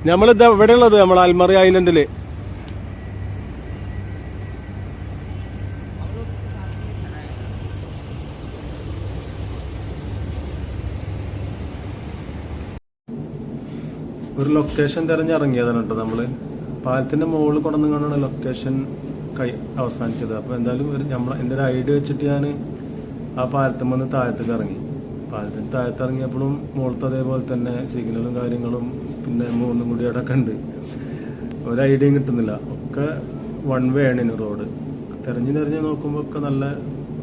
നമ്മളിത് ഇവിടെ ഉള്ളത് നമ്മൾ അൽമറി ഐലൻഡില്. ഒരു ലൊക്കേഷൻ തിരഞ്ഞിറങ്ങിയതാണ് കേട്ടോ നമ്മള്. പാലത്തിന്റെ മുകളിൽ കൊണ്ടുവന്നാണ് ലൊക്കേഷൻ അവസാനിച്ചത്. അപ്പൊ എന്തായാലും എന്റെ ഒരു ഐഡിയ വെച്ചിട്ട് ഞാൻ ആ പാലത്തിൽ വന്ന് താഴത്തേക്ക് ഇറങ്ങി. പാലത്തിന് താഴത്തിറങ്ങിയപ്പോഴും മുകളത്ത് അതേപോലെ തന്നെ സിഗ്നലും കാര്യങ്ങളും പിന്നെ മൂന്നും കൂടി അവിടെ ഒക്കെ ഉണ്ട്. ഒരു ഐഡിയയും കിട്ടുന്നില്ല. ഒക്കെ വൺ വേ ആണ് റോഡ്. തിരഞ്ഞ് നോക്കുമ്പോൾ ഒക്കെ നല്ല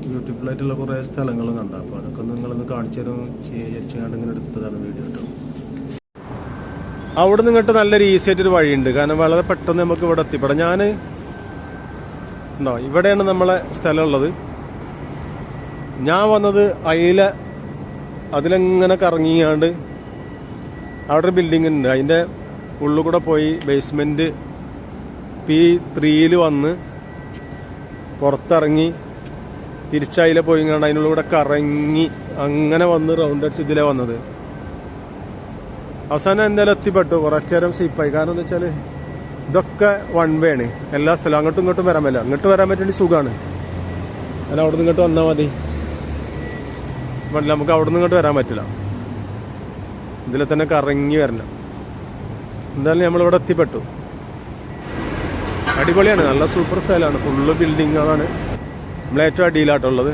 ബ്യൂട്ടിഫുൾ ആയിട്ടുള്ള കുറേ സ്ഥലങ്ങളും കണ്ടു. അപ്പോൾ അതൊക്കെ നിങ്ങളൊന്ന് കാണിച്ചു തരും വിചാരിച്ചാണ്ട് ഇങ്ങനെ എടുത്തതാണ് വീഡിയോ കേട്ടോ. അവിടെ നിന്നിട്ട് നല്ലൊരു ഈസി ആയിട്ടൊരു വഴിയുണ്ട്. കാരണം വളരെ പെട്ടെന്ന് നമുക്ക് ഇവിടെ എത്തിപ്പെടാം. ഞാൻ ഉണ്ടോ ഇവിടെയാണ് നമ്മളെ സ്ഥലമുള്ളത്. ഞാൻ വന്നത് അയില അതിലെങ്ങനെ കറങ്ങിയാണ്ട് അവിടെ ഒരു ബിൽഡിംഗ് ഉണ്ട്. അതിൻ്റെ ഉള്ളിൽ കൂടെ പോയി ബേസ്മെൻറ്റ് P3 വന്ന് പുറത്തിറങ്ങി തിരിച്ചതിലെ പോയി കണ്ട് അതിനുള്ളിൽ കൂടെ കറങ്ങി അങ്ങനെ വന്ന് റൗണ്ട് അടിച്ച് ഇതിലെ വന്നത്. അവസാനം എന്തായാലും എത്തിപ്പെട്ടു. കുറച്ചേരം സ്ലീപ്പായി. കാരണം എന്താ വെച്ചാൽ ഇതൊക്കെ വൺ വേ ആണ്. എല്ലാ സ്ഥലവും അങ്ങോട്ടും ഇങ്ങോട്ടും വരാൻ പറ്റില്ല. അങ്ങോട്ട് വരാൻ പറ്റുന്ന സുഖമാണ്. അല്ല അവിടെ നിന്ന് ഇങ്ങോട്ട് വന്നാൽ മതി. നമുക്ക് അവിടെ നിന്ന് ഇങ്ങോട്ട് വരാൻ പറ്റില്ല. ഇതിലെ തന്നെ കറങ്ങി വരണം. എന്തായാലും നമ്മളിവിടെ എത്തിപ്പെട്ടു. അടിപൊളിയാണ്. നല്ല സൂപ്പർ സ്ഥലമാണ്. ഫുള്ള് ബിൽഡിങ്ങുകളാണ്. നമ്മളേറ്റവും അടിയിലാട്ടുള്ളത്.